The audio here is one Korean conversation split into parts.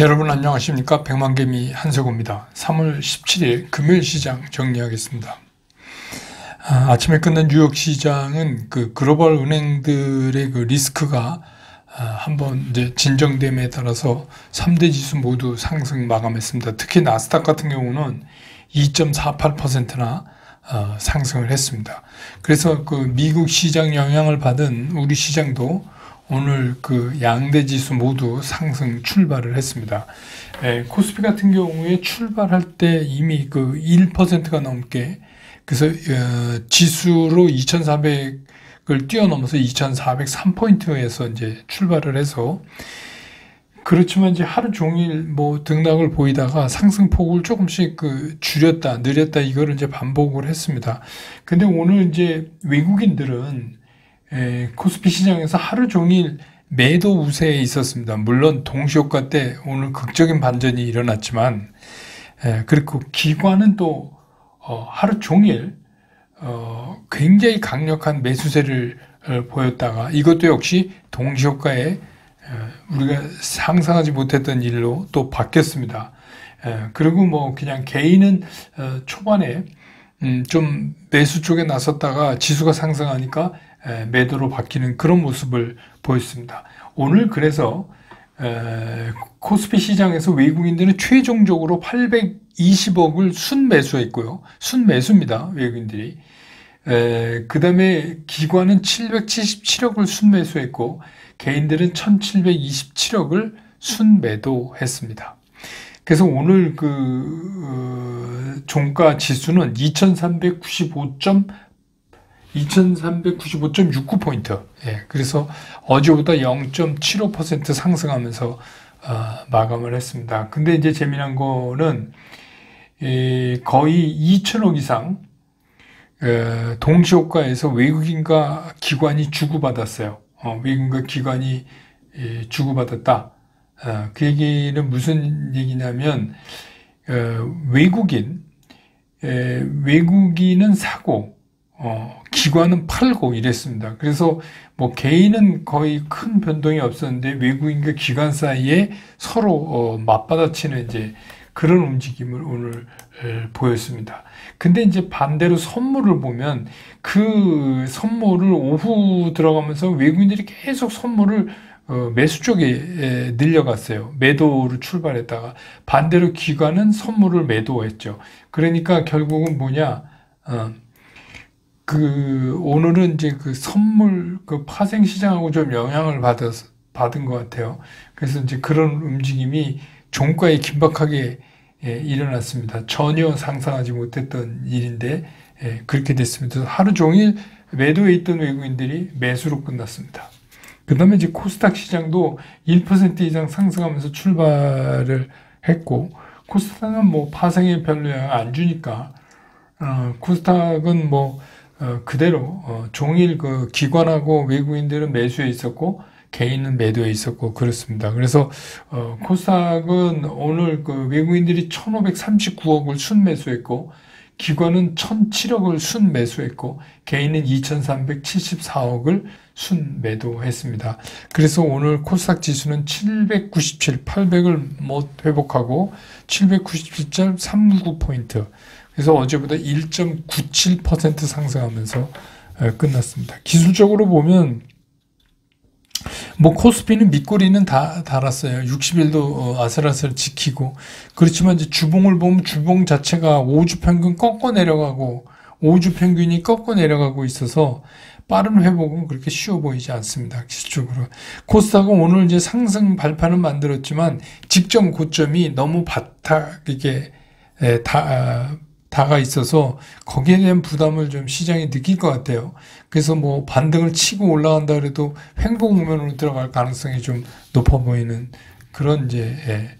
여러분 안녕하십니까? 백만개미 한석호입니다. 3월 17일 금요일 시장 정리하겠습니다. 아침에 끝난 뉴욕 시장은 그 글로벌 은행들의 그 리스크가 한번 이제 진정됨에 따라서 3대 지수 모두 상승 마감했습니다. 특히 나스닥 같은 경우는 2.48%나 상승을 했습니다. 그래서 그 미국 시장 영향을 받은 우리 시장도 오늘 그 양대 지수 모두 상승 출발을 했습니다. 코스피 같은 경우에 출발할 때 이미 그 1%가 넘게, 그래서 지수로 2,400을 뛰어넘어서 2,403포인트에서 이제 출발을 해서, 그렇지만 이제 하루 종일 뭐 등락을 보이다가 상승폭을 조금씩 그 줄였다 늘렸다 이거를 이제 반복을 했습니다. 근데 오늘 이제 외국인들은 코스피 시장에서 하루 종일 매도 우세에 있었습니다. 물론 동시효과 때 오늘 극적인 반전이 일어났지만, 그리고 기관은 또 하루 종일 굉장히 강력한 매수세를 보였다가 이것도 역시 동시효과에 우리가 상상하지 못했던 일로 또 바뀌었습니다. 그리고 뭐 그냥 개인은 초반에 좀 매수 쪽에 나섰다가 지수가 상승하니까 매도로 바뀌는 그런 모습을 보였습니다. 오늘 그래서 코스피 시장에서 외국인들은 최종적으로 820억을 순매수했고요. 순매수입니다. 외국인들이. 그 다음에 기관은 777억을 순매수했고 개인들은 1727억을 순매도했습니다. 그래서 오늘 그 종가 지수는 2395.69포인트. 그래서 어제보다 0.75% 상승하면서 마감을 했습니다. 근데 이제 재미난 거는 거의 2천억 이상 동시효과에서 외국인과 기관이 주고받았어요. 외국인과 기관이 주고받았다. 그 얘기는 무슨 얘기냐면 외국인은 사고 기관은 팔고 이랬습니다. 그래서 뭐 개인은 거의 큰 변동이 없었는데 외국인과 기관 사이에 서로 맞받아치는 이제 그런 움직임을 오늘 보였습니다. 근데 이제 반대로 선물을 보면 그 선물을 오후 들어가면서 외국인들이 계속 선물을 매수 쪽에 늘려갔어요. 매도를 출발했다가 반대로 기관은 선물을 매도했죠. 그러니까 결국은 뭐냐, 오늘은 이제 그 선물, 그 파생 시장하고 좀 영향을 받은 것 같아요. 그래서 이제 그런 움직임이 종가에 긴박하게 일어났습니다. 전혀 상상하지 못했던 일인데, 그렇게 됐습니다. 그래서 하루 종일 매도에 있던 외국인들이 매수로 끝났습니다. 그 다음에 이제 코스닥 시장도 1% 이상 상승하면서 출발을 했고, 코스닥은 뭐 파생에 별로 영향 안 주니까, 코스닥은 뭐, 그대로, 종일 그 기관하고 외국인들은 매수에 있었고, 개인은 매도에 있었고, 그렇습니다. 그래서, 코스닥은 오늘 그 외국인들이 1,539억을 순매수했고, 기관은 1,007억을 순매수했고, 개인은 2,374억을 순매도했습니다. 그래서 오늘 코스닥 지수는 797, 800을 못 회복하고, 797.39포인트. 그래서 어제보다 1.97% 상승하면서 끝났습니다. 기술적으로 보면 뭐 코스피는 밑꼬리는 다 달았어요. 60일도 아슬아슬 지키고, 그렇지만 이제 주봉을 보면 주봉 자체가 5주 평균 꺾어 내려가고 5주 평균이 꺾어 내려가고 있어서 빠른 회복은 그렇게 쉬워 보이지 않습니다. 기술적으로. 코스닥은 오늘 이제 상승 발판을 만들었지만 직전 고점이 너무 바닥에 다가 있어서 거기에 대한 부담을 좀 시장이 느낄 것 같아요. 그래서 뭐 반등을 치고 올라간다 그래도 횡보 국면으로 들어갈 가능성이 좀 높아 보이는 그런 이제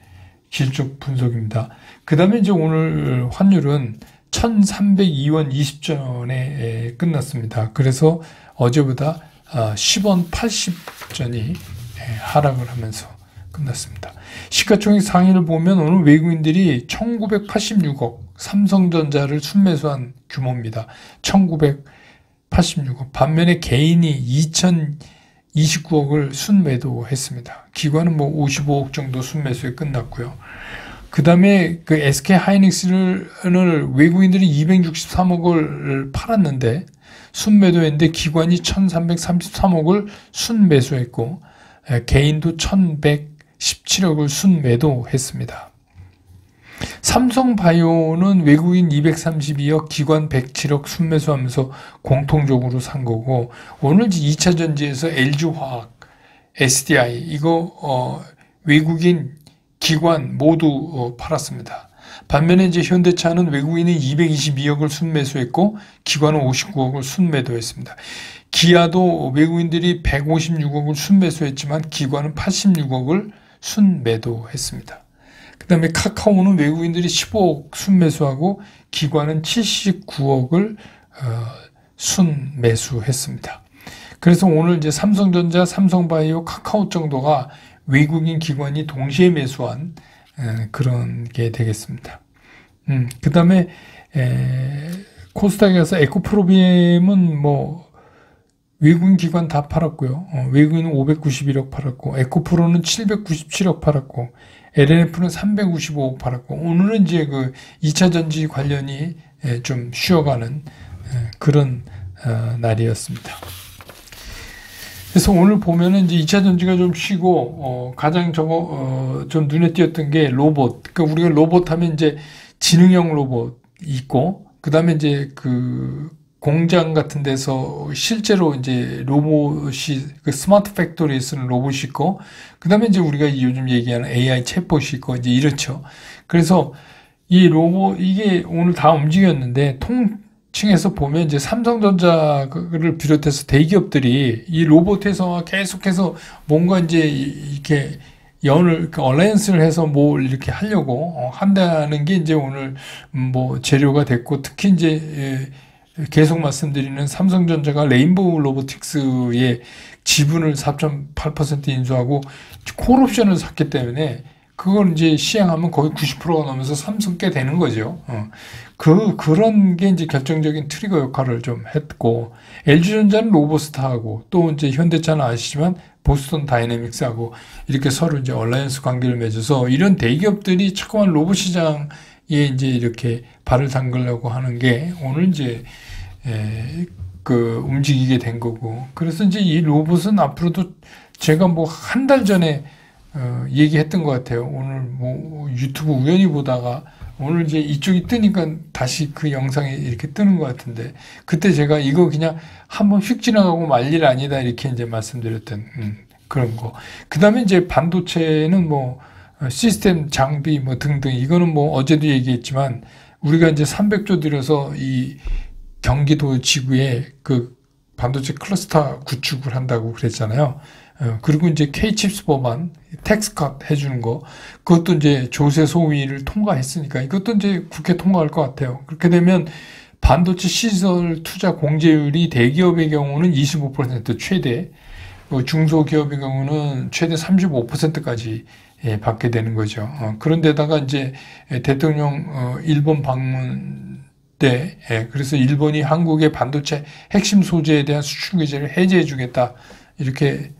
기술적 분석입니다. 그 다음에 이제 오늘 환율은 1,302원 20전에 끝났습니다. 그래서 어제보다 10원 80전이 하락을 하면서 끝났습니다. 시가총액 상위를 보면 오늘 외국인들이 1,986억 삼성전자를 순매수한 규모입니다. 1,986억. 반면에 개인이 29억을 순매도했습니다. 기관은 뭐 55억 정도 순매수에 끝났고요. 그 다음에 그 SK 하이닉스를 외국인들이 263억을 팔았는데 순매도했는데 기관이 1333억을 순매수했고 개인도 1117억을 순매도했습니다. 삼성바이오는 외국인 232억, 기관 107억 순매수하면서 공통적으로 산 거고, 오늘 2차 전지에서 LG화학, SDI 이거 외국인, 기관 모두 팔았습니다. 반면에 이제 현대차는 외국인이 222억을 순매수했고 기관은 59억을 순매도했습니다. 기아도 외국인들이 156억을 순매수했지만 기관은 86억을 순매도했습니다. 그 다음에 카카오는 외국인들이 15억 순매수하고 기관은 79억을 순매수했습니다. 그래서 오늘 이제 삼성전자, 삼성바이오, 카카오 정도가 외국인 기관이 동시에 매수한 그런 게 되겠습니다. 그 다음에 코스닥에서 에코프로비엠은 뭐 외국인 기관 다 팔았고요. 외국인은 591억 팔았고, 에코프로는 797억 팔았고, LNF는 355억 팔았고, 오늘은 이제 그 2차 전지 관련이 좀 쉬어가는 그런 날이었습니다. 그래서 오늘 보면은 이제 2차 전지가 좀 쉬고, 가장 좀 눈에 띄었던 게 로봇. 그러니까 우리가 로봇 하면 이제 지능형 로봇 있고, 그 다음에 이제 그 공장 같은 데서 실제로 이제 로봇이, 그 스마트 팩토리에 쓰는 로봇이 있고, 그 다음에 이제 우리가 요즘 얘기하는 AI 챗봇이 있고, 이제 이렇죠. 그래서 이 로봇, 이게 오늘 다 움직였는데, 층에서 보면 이제 삼성전자를 비롯해서 대기업들이 이 로봇에서 계속해서 뭔가 이제 이렇게 얼라이언스를 해서 뭘 이렇게 하려고 한다는 게 이제 오늘 뭐 재료가 됐고, 특히 이제 계속 말씀드리는 삼성전자가 레인보우 로보틱스의 지분을 4.8% 인수하고 콜옵션을 샀기 때문에 그걸 이제 시행하면 거의 90%가 넘어서 삼성께 되는 거죠. 그런 게 이제 결정적인 트리거 역할을 좀 했고, LG전자는 로보스타하고, 또 이제 현대차는 아시지만 보스턴 다이내믹스하고 이렇게 서로 이제 얼라이언스 관계를 맺어서 이런 대기업들이 자꾸만 로봇 시장에 이제 이렇게 발을 담그려고 하는 게 오늘 이제 움직이게 된 거고, 그래서 이제 이 로봇은 앞으로도 제가 뭐 한 달 전에 얘기했던 것 같아요. 오늘 뭐 유튜브 우연히 보다가 오늘 이제 이쪽이 뜨니까 다시 그 영상이 이렇게 뜨는 것 같은데, 그때 제가 이거 그냥 한번 휙 지나가고 말 일 아니다 이렇게 이제 말씀드렸던 그런 거. 그 다음에 이제 반도체는 뭐 시스템 장비 뭐 등등, 이거는 뭐 어제도 얘기했지만 우리가 이제 300조 들여서 이 경기도 지구에 그 반도체 클러스터 구축을 한다고 그랬잖아요. 그리고 이제 K-칩스 법안, 텍스컷 해주는 거, 그것도 이제 조세 소위를 통과했으니까 이것도 이제 국회 통과할 것 같아요. 그렇게 되면 반도체 시설 투자 공제율이 대기업의 경우는 25% 최대, 중소기업의 경우는 최대 35%까지 받게 되는 거죠. 그런데다가 이제 대통령 일본 방문 때, 그래서 일본이 한국의 반도체 핵심 소재에 대한 수출 규제를 해제해 주겠다 이렇게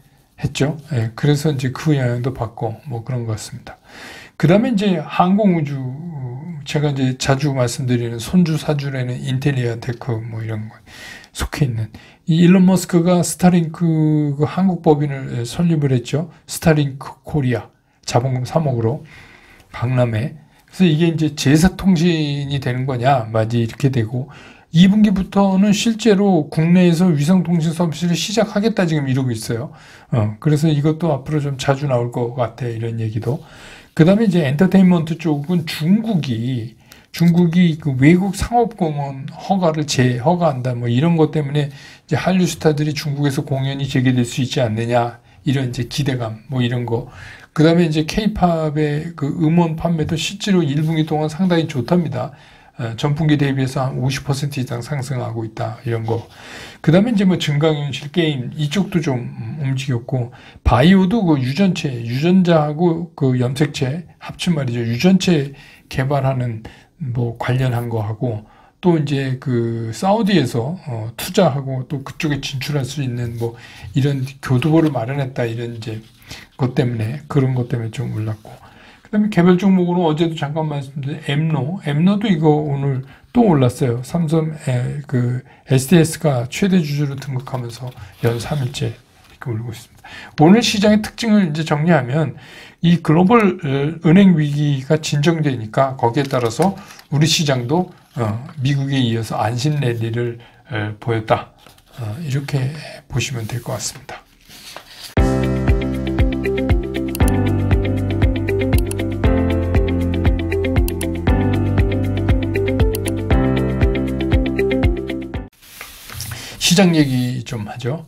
했죠. 그래서 이제 그 영향도 받고 뭐 그런 것 같습니다. 그 다음에 이제 항공우주, 제가 이제 자주 말씀드리는 손주 사주라는 인텔리아 테크 뭐 이런 거 속해 있는 이 일론 머스크가 스타링크 그 한국 법인을 설립을 했죠. 스타링크 코리아 자본금 3억으로 강남에. 그래서 이게 이제 제사통신이 되는 거냐, 맞이 이렇게 되고, 2분기부터는 실제로 국내에서 위성통신 서비스를 시작하겠다 지금 이러고 있어요. 그래서 이것도 앞으로 좀 자주 나올 것 같아, 이런 얘기도. 그 다음에 이제 엔터테인먼트 쪽은 중국이 그 외국 상업공원 허가를 재허가한다, 뭐 이런 것 때문에 이제 한류 스타들이 중국에서 공연이 재개될 수 있지 않느냐, 이런 이제 기대감, 뭐 이런 거. 그 다음에 이제 케이팝의 그 음원 판매도 실제로 1분기 동안 상당히 좋답니다. 전분기 대비해서 한 50% 이상 상승하고 있다, 이런 거. 그 다음에 이제 뭐 증강현실 게임, 이쪽도 좀 움직였고, 바이오도 그 유전자하고 그 염색체 합친 말이죠. 유전체 개발하는 뭐 관련한 거 하고, 또 이제 그 사우디에서 투자하고 또 그쪽에 진출할 수 있는 뭐 이런 교두보를 마련했다 이런 이제 것 때문에 그런 것 때문에 좀 올랐고 그다음에 개별 종목으로 어제도 잠깐 말씀드린 엠노도 이거 오늘 또 올랐어요. 삼성 그 SDS가 최대 주주로 등극하면서 연 3일째 이렇게 올리고 있습니다. 오늘 시장의 특징을 이제 정리하면 이 글로벌 은행 위기가 진정되니까 거기에 따라서 우리 시장도 미국에 이어서 안심 랠리를 보였다. 이렇게 보시면 될 것 같습니다. 시장 얘기 좀 하죠.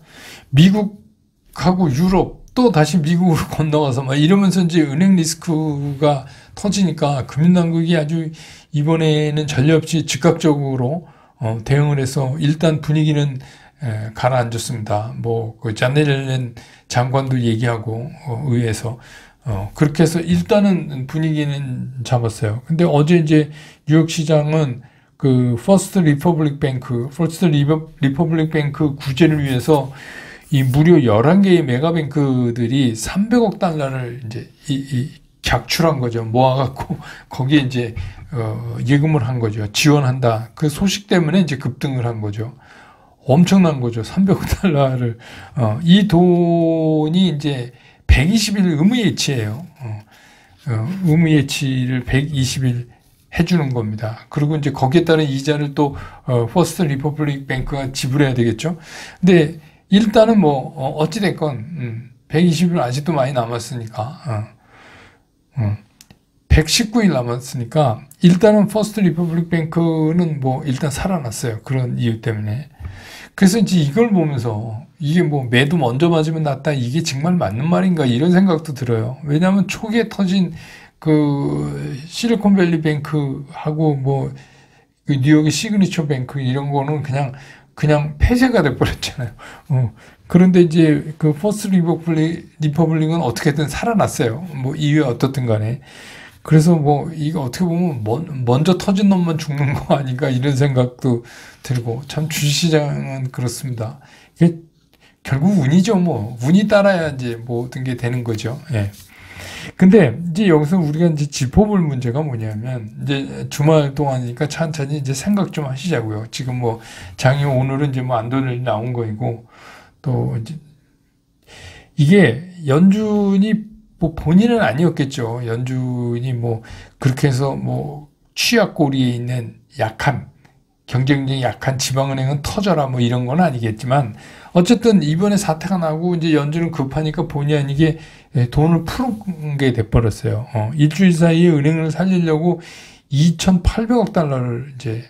미국하고 유럽 또 다시 미국으로 건너가서 막 이러면서 이제 은행 리스크가 터지니까 금융당국이 아주 이번에는 전례 없이 즉각적으로 대응을 해서 일단 분위기는 가라앉았습니다. 뭐 그 자넷 옐런 장관도 얘기하고 의회에서 그렇게 해서 일단은 분위기는 잡았어요. 근데 어제 이제 뉴욕 시장은 그 퍼스트 리퍼블릭 뱅크 구제를 위해서 이 무려 11개의 메가뱅크들이 300억 달러를 이제 객출한 거죠. 모아갖고 거기에 이제 예금을 한 거죠. 지원한다. 그 소식 때문에 이제 급등을 한 거죠. 엄청난 거죠. 300억 달러를 이 돈이 이제 120일 의무예치예요. 의무예치를 120일 해주는 겁니다. 그리고 이제 거기에 따른 이자를 또 퍼스트 리퍼블릭 뱅크가 지불해야 되겠죠. 근데 일단은 뭐 어찌됐건 120일 아직도 많이 남았으니까 119일 남았으니까 일단은 퍼스트 리퍼블릭 뱅크는 뭐 일단 살아났어요. 그런 이유 때문에. 그래서 이제 이걸 보면서 이게 뭐 매도 먼저 맞으면 낫다 이게 정말 맞는 말인가 이런 생각도 들어요. 왜냐하면 초기에 터진 그 실리콘밸리 뱅크하고 뭐 그 뉴욕의 시그니처 뱅크 이런 거는 그냥 폐쇄가 돼버렸잖아요. 그런데 이제 그 퍼스트 리퍼블릭은 어떻게든 살아났어요. 뭐 이유에 어떻든 간에. 그래서 뭐 이거 어떻게 보면 먼저 터진 놈만 죽는 거 아닌가 이런 생각도 들고 참 주식시장은 그렇습니다. 이게 결국 운이죠. 뭐 운이 따라야 이제 모든 게 되는 거죠. 예. 근데 이제 여기서 우리가 이제 짚어볼 문제가 뭐냐면 이제 주말 동안이니까 천천히 이제 생각 좀 하시자고요. 지금 뭐 장이 오늘은 이제 뭐 안도를 나온 거이고 또 이제 이게 연준이 뭐 본인은 아니었겠죠. 연준이 뭐 그렇게 해서 뭐 취약고리에 있는 경쟁력이 약한 지방은행은 터져라 뭐 이런 건 아니겠지만 어쨌든 이번에 사태가 나고 이제 연준은 급하니까 본의 아니게 돈을 푸는 게 돼버렸어요. 일주일 사이에 은행을 살리려고 2,800억 달러를 이제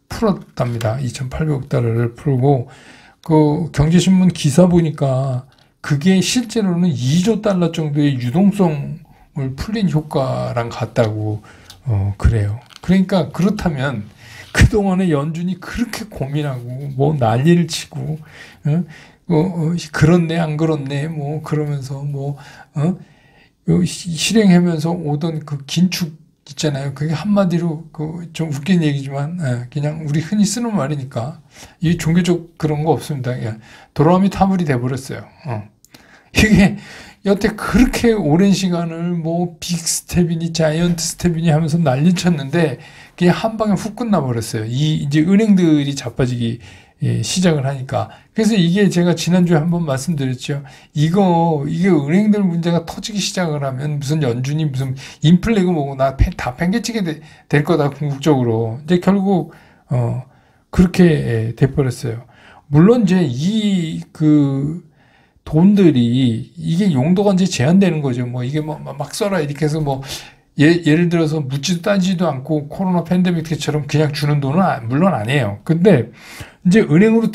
풀었답니다. 2,800억 달러를 풀고 그 경제신문 기사 보니까 그게 실제로는 2조 달러 정도의 유동성을 풀린 효과랑 같다고 그래요. 그러니까 그렇다면 그동안에 연준이 그렇게 고민하고 뭐 난리를 치고 그렇네 안 그렇네 뭐 그러면서 뭐 실행하면서 오던 그 긴축 있잖아요. 그게 한마디로 그 좀 웃긴 얘기지만 그냥 우리 흔히 쓰는 말이니까 이 종교적 그런 거 없습니다. 그냥 도라미 타물이 돼버렸어요. 이게 여태 그렇게 오랜 시간을 뭐 빅스텝이니 자이언트 스텝이니 하면서 난리 쳤는데 그냥 한 방에 훅 끝나버렸어요. 이제 은행들이 자빠지기 시작을 하니까. 그래서 이게 제가 지난주에 한번 말씀드렸죠. 이게 은행들 문제가 터지기 시작을 하면 무슨 연준이 무슨 인플레고 뭐고 다 팽개치게 될 거다, 궁극적으로. 이제 결국, 그렇게 돼버렸어요. 물론 이제 돈들이 이게 용도가 이제 제한되는 거죠. 뭐 이게 막 써라 이렇게 해서 뭐 예를 들어서 묻지도 따지도 않고 코로나 팬데믹 때처럼 그냥 주는 돈은 물론 아니에요. 근데 이제 은행으로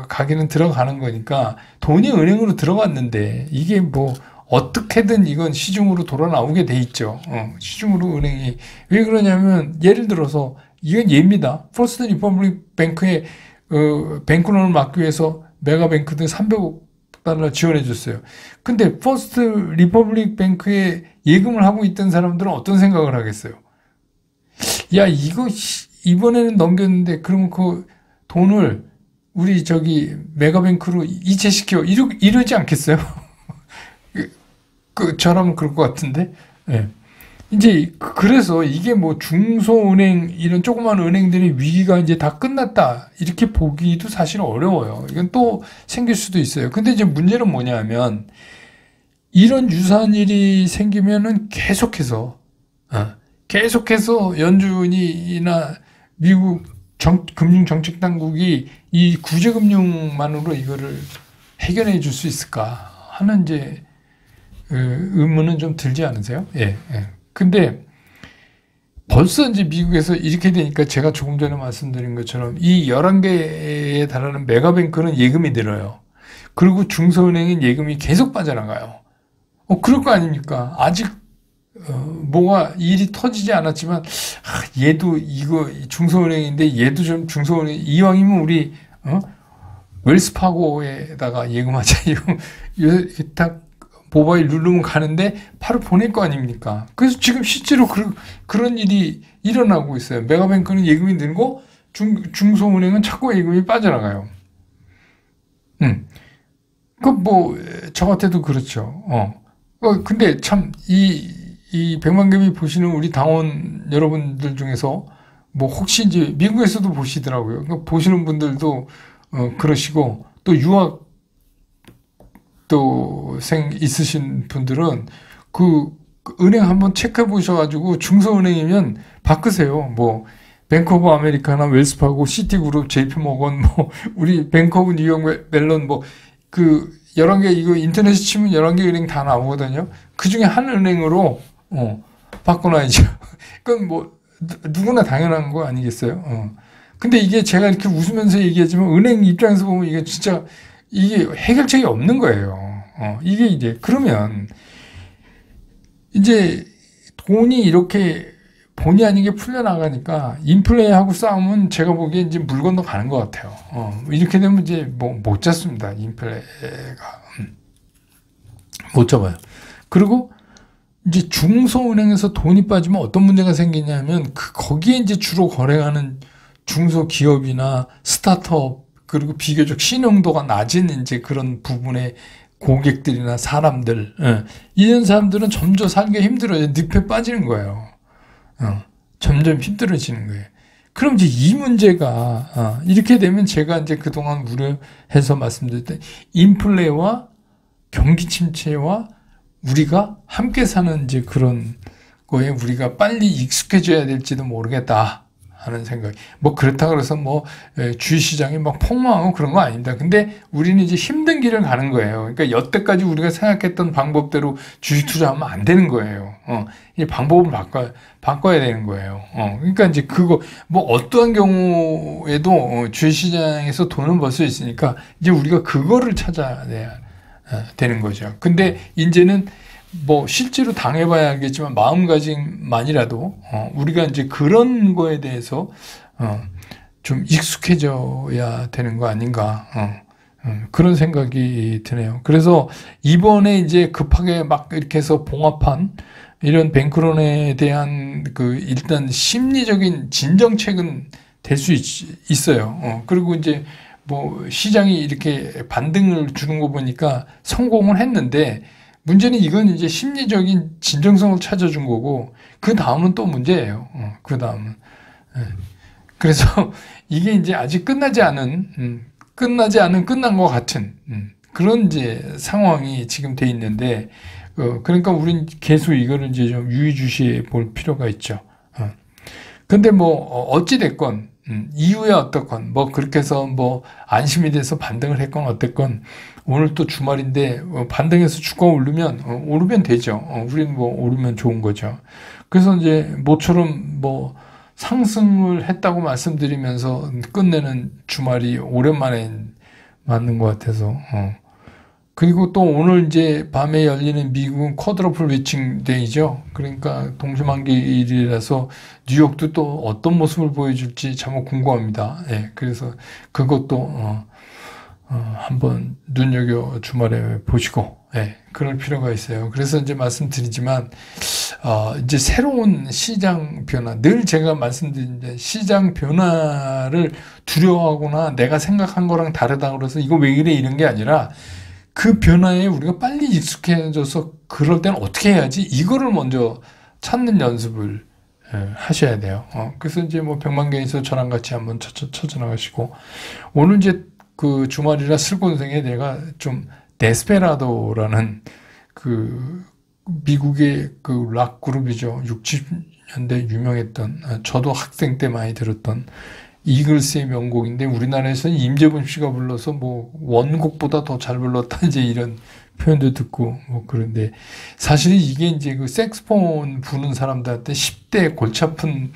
가기는 들어가는 거니까 돈이 은행으로 들어갔는데 이게 뭐 어떻게든 이건 시중으로 돌아 나오게 돼 있죠. 시중으로 은행이 왜 그러냐면 예를 들어서 이건 예입니다. 퍼스트 리퍼블릭 뱅크의 뱅크론을 막기 위해서 메가뱅크들 300억 달러 지원해 줬어요. 근데 퍼스트 리퍼블릭 뱅크에 예금을 하고 있던 사람들은 어떤 생각을 하겠어요? 야, 이거 이번에는 넘겼는데 그러면 그 돈을 우리 저기 메가뱅크로 이체시켜 이러지 않겠어요? 저라면 그럴 것 같은데. 예. 이제 그래서 이게 뭐 중소은행 이런 조그만 은행들의 위기가 이제 다 끝났다 이렇게 보기도 사실 어려워요. 이건 또 생길 수도 있어요. 근데 이제 문제는 뭐냐면 이런 유사한 일이 생기면은 계속해서 연준이나 미국 금융정책당국이 이 구제금융만으로 이거를 해결해 줄 수 있을까 하는 이제 의문은 좀 들지 않으세요? 예. 근데 벌써 이제 미국에서 이렇게 되니까 제가 조금 전에 말씀드린 것처럼 이 11개에 달하는 메가뱅크는 예금이 늘어요. 그리고 중소은행은 예금이 계속 빠져나가요. 그럴 거 아닙니까? 아직 뭐가 일이 터지지 않았지만 얘도 이거 중소은행인데 얘도 좀 중소은행 이왕이면 우리 웰스파고에다가 예금하자 이렇게 딱 모바일 누르면 가는데 바로 보낼 거 아닙니까? 그래서 지금 실제로 그런 일이 일어나고 있어요. 메가뱅크는 예금이 늘고 중소은행은 자꾸 예금이 빠져나가요. 저 같아도 그렇죠. 근데 참 이 백만개미 보시는 우리 당원 여러분들 중에서 뭐 혹시 이제 미국에서도 보시더라고요. 그러니까 보시는 분들도 그러시고 또 유학 또 있으신 분들은 그 은행 한번 체크해 보셔가지고 중소은행이면 바꾸세요. 뭐 뱅크 오브 아메리카나 웰스파고 시티그룹 JP모건 뭐 우리 뱅크 오브 뉴욕 멜론 뭐 그 11개 이거 인터넷에 치면 11개 은행 다 나오거든요. 그 중에 한 은행으로 바꿔놔야죠. 그건 뭐 누구나 당연한 거 아니겠어요? 근데 이게 제가 이렇게 웃으면서 얘기하지만 은행 입장에서 보면 이게 진짜 이게 해결책이 없는 거예요. 이게 이제 그러면 이제 돈이 이렇게 본의 아니게 풀려나가니까 인플레하고 싸우면 제가 보기에 이제 물 건너 가는 것 같아요. 이렇게 되면 이제 뭐 못 잡습니다. 인플레가 못 잡아요. 그리고 이제 중소은행에서 돈이 빠지면 어떤 문제가 생기냐면 거기에 이제 주로 거래하는 중소기업이나 스타트업 그리고 비교적 신용도가 낮은 이제 그런 부분의 고객들이나 사람들, 이런 사람들은 점점 살기가 힘들어요. 늪에 빠지는 거예요. 점점 힘들어지는 거예요. 그럼 이제 이 문제가, 이렇게 되면 제가 이제 그동안 우려해서 말씀드렸던 인플레와 경기 침체와 우리가 함께 사는 이제 그런 거에 우리가 빨리 익숙해져야 될지도 모르겠다 하는 생각이. 뭐 그렇다고 해서 뭐 주식시장이 막 폭망하고 그런 거 아닙니다. 근데 우리는 이제 힘든 길을 가는 거예요. 그러니까 여태까지 우리가 생각했던 방법대로 주식 투자하면 안 되는 거예요. 이 방법을 바꿔야 되는 거예요. 그러니까 이제 그거 뭐 어떠한 경우에도 주식시장에서 돈을 벌 수 있으니까 이제 우리가 그거를 찾아내야 되는 거죠. 근데 이제는 뭐 실제로 당해봐야 알겠지만 마음가짐만이라도 우리가 이제 그런 거에 대해서 좀 익숙해져야 되는 거 아닌가 그런 생각이 드네요. 그래서 이번에 이제 급하게 막 이렇게 해서 봉합한 이런 뱅크론에 대한 그 일단 심리적인 진정책은 될 수 있어요. 그리고 이제 뭐 시장이 이렇게 반등을 주는 거 보니까 성공을 했는데 문제는 이건 이제 심리적인 진정성을 찾아준 거고 그 다음은 또 문제예요. 그 다음은. 그래서 이게 이제 아직 끝나지 않은 끝난 것 같은 그런 이제 상황이 지금 돼 있는데 그러니까 우린 계속 이거를 이제 좀 유의주시해 볼 필요가 있죠. 근데 뭐 어찌 됐건 이후에 어떻건 뭐 그렇게 해서 뭐 안심이 돼서 반등을 했건 어땠건 오늘 또 주말인데 반등해서 주가 오르면 되죠. 우리는 뭐 오르면 좋은 거죠. 그래서 이제 모처럼 뭐 상승을 했다고 말씀드리면서 끝내는 주말이 오랜만에 맞는 것 같아서 그리고 또 오늘 이제 밤에 열리는 미국은 쿼드러플 위칭 데이죠. 그러니까 동시만기일이라서 뉴욕도 또 어떤 모습을 보여줄지 참 궁금합니다. 예, 그래서 그것도 한번 눈여겨 주말에 보시고, 예, 그럴 필요가 있어요. 그래서 이제 말씀드리지만, 이제 새로운 시장 변화, 늘 제가 말씀드린 시장 변화를 두려워하거나 내가 생각한 거랑 다르다 그래서 이거 왜 이래 이런 게 아니라 그 변화에 우리가 빨리 익숙해져서 그럴 때는 어떻게 해야지? 이거를 먼저 찾는 연습을 하셔야 돼요. 그래서 이제 뭐 백만개에서 저랑 같이 한번 쳐져나가시고, 오늘 이제 그 주말이라 슬곤생에 내가 좀 데스페라도라는 그 미국의 그 락 그룹이죠. 60년대 유명했던, 저도 학생 때 많이 들었던 이글스의 명곡인데 우리나라에서는 임재범 씨가 불러서 뭐 원곡보다 더 잘 불렀다 이제 이런 표현도 듣고 뭐 그런데 사실 이게 이제 그 색스폰 부는 사람들한테 10대 골치 아픈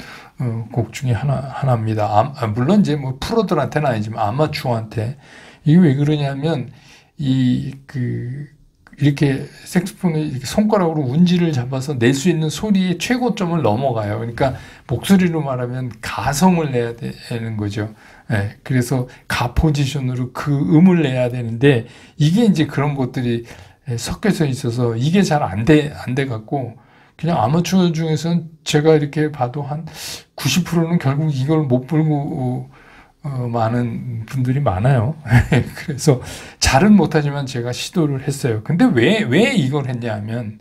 곡 중에 하나입니다. 물론 이제 뭐 프로들한테는 아니지만 아마추어한테 이게 왜 그러냐면 이렇게 색소폰을 이렇게 손가락으로 운지를 잡아서 낼 수 있는 소리의 최고점을 넘어가요. 그러니까 목소리로 말하면 가성을 내야 되는 거죠. 예, 그래서 가 포지션으로 그 음을 내야 되는데 이게 이제 그런 것들이 섞여서 있어서 이게 잘 안 돼 갖고 그냥 아마추어 중에서는 제가 이렇게 봐도 한 90%는 결국 이걸 못 불고 많은 분들이 많아요. 그래서 잘은 못하지만 제가 시도를 했어요. 근데 왜 이걸 했냐 하면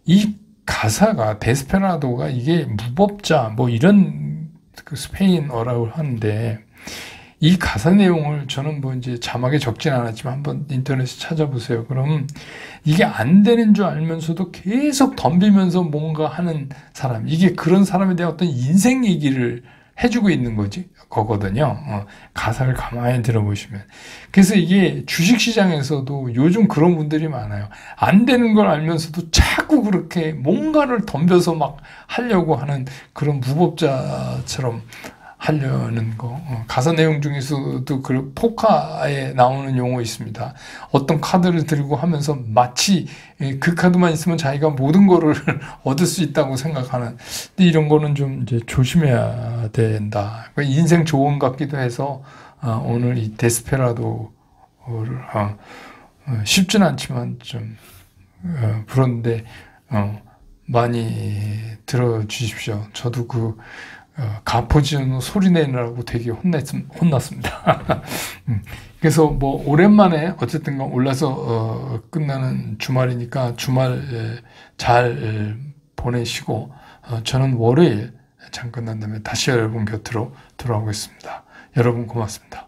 이 가사가 데스페라도가 이게 무법자 뭐 이런 그 스페인어라고 하는데 이 가사 내용을 저는 뭐 이제 자막에 적진 않았지만 한번 인터넷에 찾아보세요. 그럼 이게 안 되는 줄 알면서도 계속 덤비면서 뭔가 하는 사람, 이게 그런 사람에 대한 어떤 인생 얘기를 해주고 있는 거거든요. 가사를 가만히 들어보시면. 그래서 이게 주식시장에서도 요즘 그런 분들이 많아요. 안 되는 걸 알면서도 자꾸 그렇게 뭔가를 덤벼서 막 하려고 하는 그런 무법자처럼 하려는 거. 가사 내용 중에서도 그 포카에 나오는 용어 있습니다. 어떤 카드를 들고 하면서 마치 그 카드만 있으면 자기가 모든 거를 얻을 수 있다고 생각하는. 근데 이런 거는 좀 이제 조심해야 된다. 인생 조언 같기도 해서 오늘 이 데스페라도를 쉽진 않지만 좀 그런데 많이 들어주십시오. 저도 가포지는 소리 내느라고 되게 혼났습니다. 그래서 뭐 오랜만에 어쨌든 올라서 끝나는 주말이니까 주말 잘 보내시고 저는 월요일 장 끝난 다음에 다시 여러분 곁으로 돌아오겠습니다. 여러분 고맙습니다.